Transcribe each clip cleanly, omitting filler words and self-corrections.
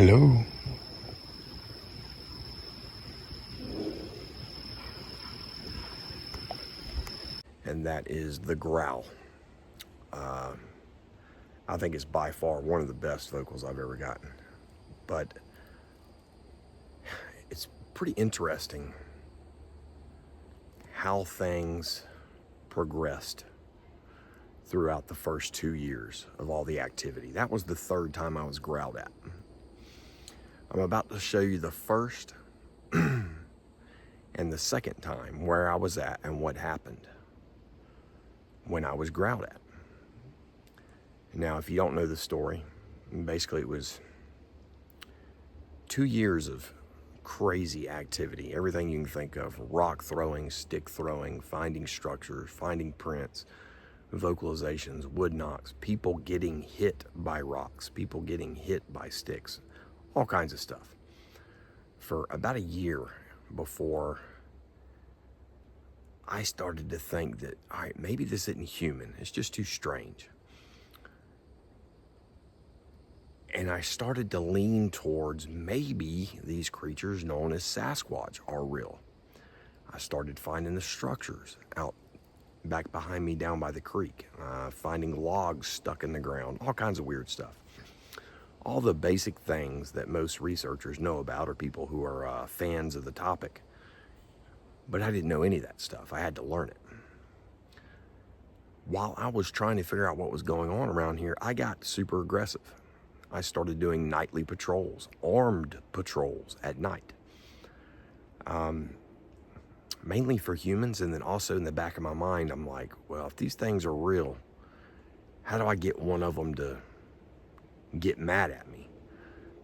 Hello. And that is the growl. I think it's by far one of the best vocals I've ever gotten. But it's pretty interesting how things progressed throughout the first 2 years of all the activity. That was the third time I was growled at. I'm about to show you the first and the second time where I was at and what happened when I was growled at. Now, if you don't know the story, basically it was 2 years of crazy activity. Everything you can think of: rock throwing, stick throwing, finding structures, finding prints, vocalizations, wood knocks, people getting hit by rocks, people getting hit by sticks, all kinds of stuff. For about a year before I started to think that, all right, maybe this isn't human. It's just too strange. And I started to lean towards maybe these creatures known as Sasquatch are real. I started finding the structures out back behind me down by the creek, finding logs stuck in the ground, all kinds of weird stuff. All the basic things that most researchers know about, or people who are fans of the topic. But I didn't know any of that stuff. I had to learn it. While I was trying to figure out what was going on around here, I got super aggressive. I started doing nightly patrols, armed patrols at night. Mainly for humans, and then also in the back of my mind, I'm like, well, if these things are real, how do I get one of them to get mad at me?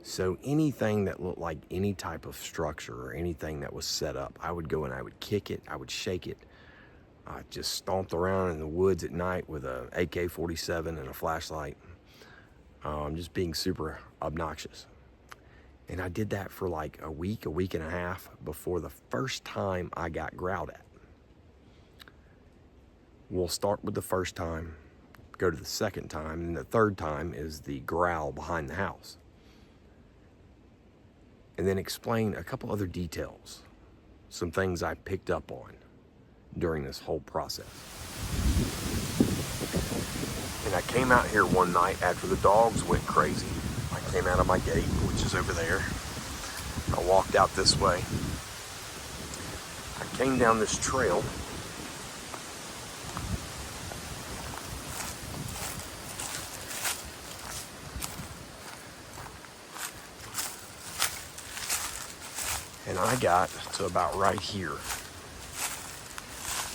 So anything that looked like any type of structure or anything that was set up, I would go and I would kick it, I would shake it. I just stomped around in the woods at night with a AK-47 and a flashlight, just being super obnoxious. And I did that for like a week and a half before the first time I got growled at. We'll start with the first time, go to the second time, and the third time is the growl behind the house. And then explain a couple other details, some things I picked up on during this whole process. And I came out here one night after the dogs went crazy. I came out of my gate, which is over there. I walked out this way. I came down this trail. And I got to about right here.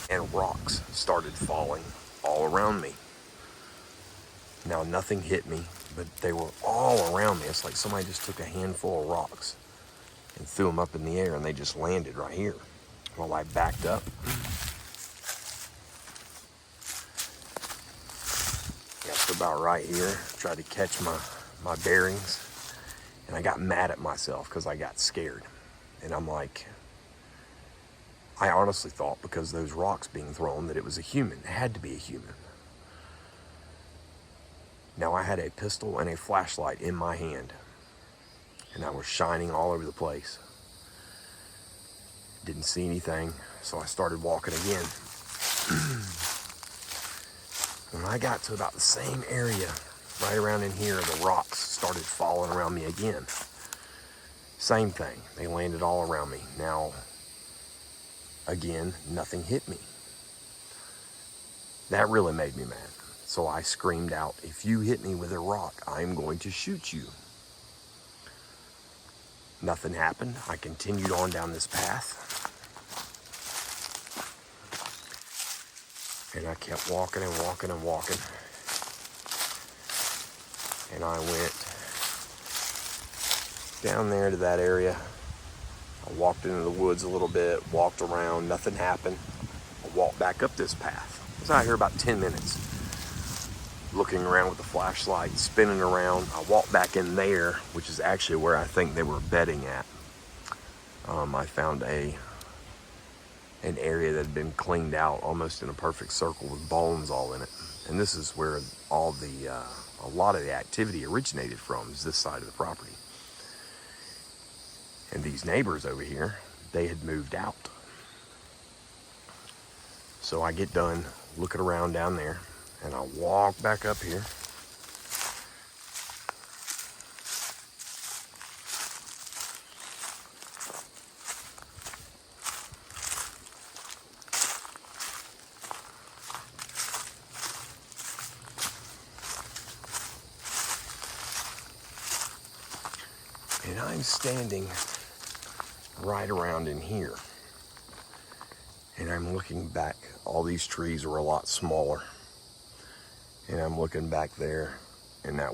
And rocks started falling all around me. Now, nothing hit me, but they were all around me. It's like somebody just took a handful of rocks and threw them up in the air, and they just landed right here. Well, I backed up. Got to about right here, tried to catch my bearings, and I got mad at myself because I got scared. And I'm like, I honestly thought, because those rocks being thrown, that it was a human. It had to be a human. Now, I had a pistol and a flashlight in my hand, and I was shining all over the place. Didn't see anything, so I started walking again. When I got to about the same area, right around in here, the rocks started falling around me again. Same thing, they landed all around me. Now, again, nothing hit me. That really made me mad. So I screamed out, if you hit me with a rock, I'm going to shoot you. Nothing happened. I continued on down this path. And I kept walking and walking and walking. And I went down there to that area. I walked into the woods a little bit, walked around, nothing happened. I walked back up this path. I was out here about 10 minutes. Looking around with the flashlight, spinning around. I walked back in there, which is actually where I think they were bedding at. I found an area that had been cleaned out almost in a perfect circle with bones all in it. And this is where a lot of the activity originated from, is this side of the property. And these neighbors over here, they had moved out. So I get done looking around down there, and I walk back up here. And I'm standing right around in here. And I'm looking back. All these trees were a lot smaller. And I'm looking back there in that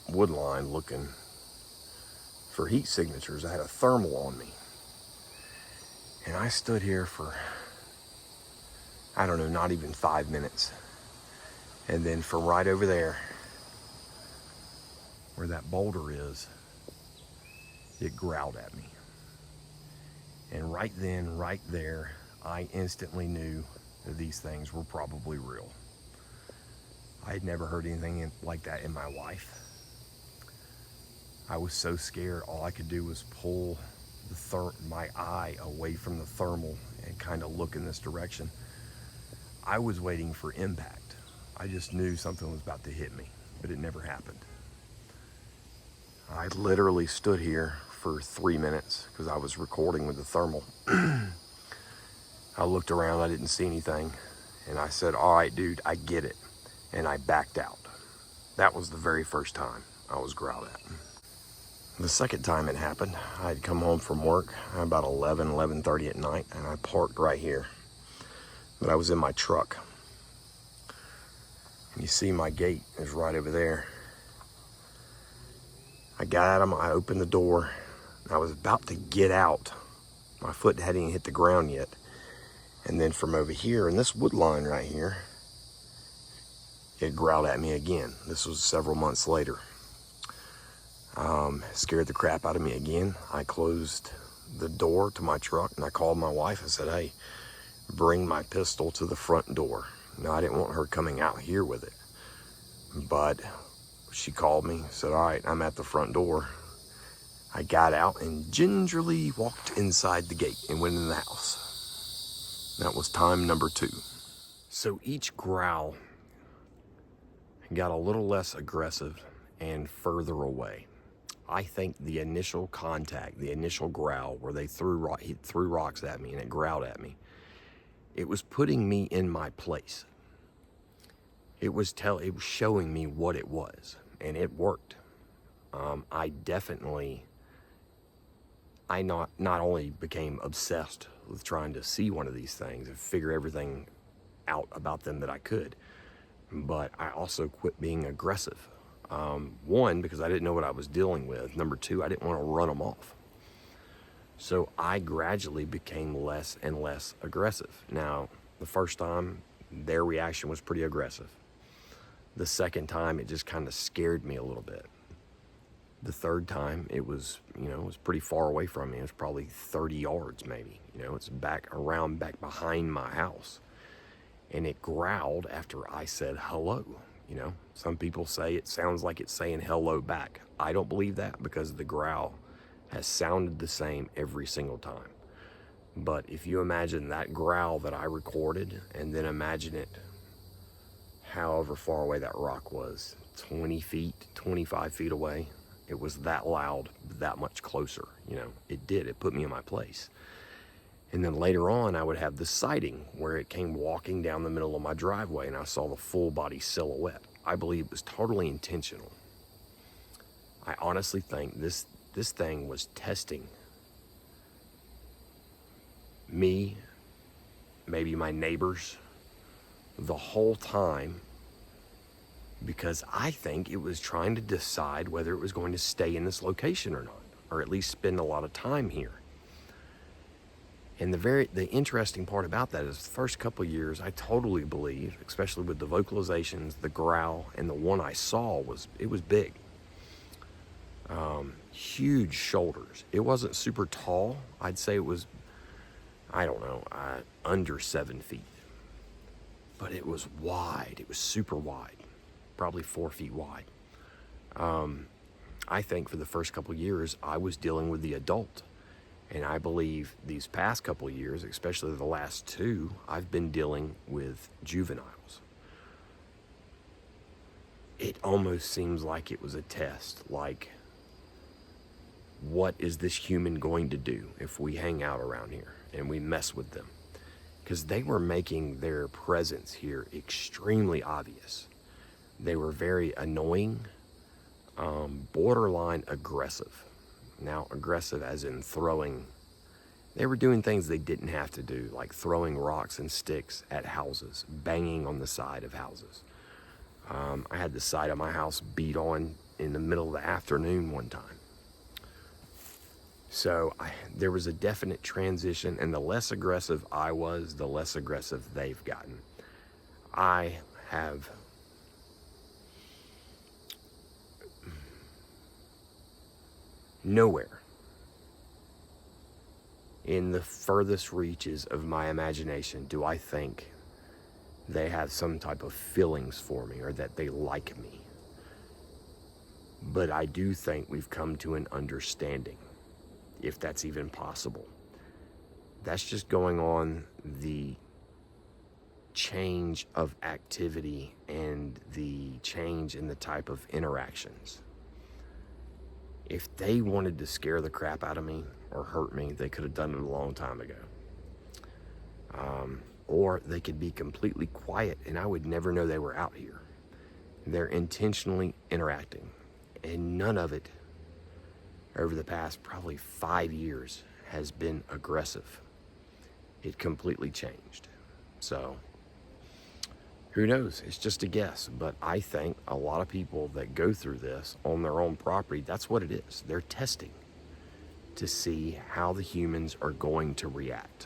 wood line looking for heat signatures. I had a thermal on me. And I stood here for, I don't know, not even 5 minutes. And then from right over there, where that boulder is, it growled at me. And right then, right there, I instantly knew that these things were probably real. I had never heard anything like that in my life. I was so scared, all I could do was pull my eye away from the thermal and kind of look in this direction. I was waiting for impact. I just knew something was about to hit me, but it never happened. I literally stood here for 3 minutes because I was recording with the thermal. I looked around, I didn't see anything, and I said, all right, dude, I get it. And I backed out. That was the very first time I was growled at. The second time it happened, I'd come home from work about 11:30 at night, and I parked right here. But I was in my truck. And you see my gate is right over there. I got him, I opened the door, and I was about to get out. My foot hadn't even hit the ground yet. And then from over here, in this wood line right here, it growled at me again. This was several months later. Scared the crap out of me again. I closed the door to my truck and I called my wife and said, hey, bring my pistol to the front door. Now, I didn't want her coming out here with it. But she called me, said, all right, I'm at the front door. I got out and gingerly walked inside the gate and went in the house. That was time number 2. So each growl got a little less aggressive and further away. I think the initial contact, the initial growl where he threw rocks at me and it growled at me, it was putting me in my place. It was showing me what it was, and it worked. I not only became obsessed with trying to see one of these things and figure everything out about them that I could, but I also quit being aggressive. One, because I didn't know what I was dealing with. Number 2, I didn't want to run them off. So I gradually became less and less aggressive. Now, the first time, their reaction was pretty aggressive. The second time, it just kind of scared me a little bit. The third time, it was pretty far away from me. It was probably 30 yards maybe. It's back behind my house. And it growled after I said hello. Some people say it sounds like it's saying hello back. I don't believe that because the growl has sounded the same every single time. But if you imagine that growl that I recorded and then imagine it however far away that rock was, 20 feet, 25 feet away, it was that loud, that much closer. It put me in my place. And then later on, I would have the sighting where it came walking down the middle of my driveway and I saw the full body silhouette. I believe it was totally intentional. I honestly think this thing was testing me, maybe my neighbors, the whole time, because I think it was trying to decide whether it was going to stay in this location or not, or at least spend a lot of time here. And the interesting part about that is the first couple of years, I totally believe, especially with the vocalizations, the growl, and the one I saw was big. Huge shoulders. It wasn't super tall. I'd say it was, under 7 feet. But it was wide. It was super wide, probably 4 feet wide. I think for the first couple years, I was dealing with the adult. And I believe these past couple years, especially the last two, I've been dealing with juveniles. It almost seems like it was a test, like, what is this human going to do if we hang out around here and we mess with them? Because they were making their presence here extremely obvious. They were very annoying, borderline aggressive. Now, aggressive as in throwing. They were doing things they didn't have to do, like throwing rocks and sticks at houses, banging on the side of houses. I had the side of my house beat on in the middle of the afternoon one time. So there was a definite transition, and the less aggressive I was, the less aggressive they've gotten. I have nowhere in the furthest reaches of my imagination do I think they have some type of feelings for me or that they like me. But I do think we've come to an understanding, if that's even possible. That's just going on the change of activity and the change in the type of interactions. If they wanted to scare the crap out of me or hurt me, they could have done it a long time ago. Or they could be completely quiet and I would never know they were out here. They're intentionally interacting, and none of it over the past probably 5 years has been aggressive. It completely changed. So who knows? It's just a guess. But I think a lot of people that go through this on their own property, that's what it is. They're testing to see how the humans are going to react.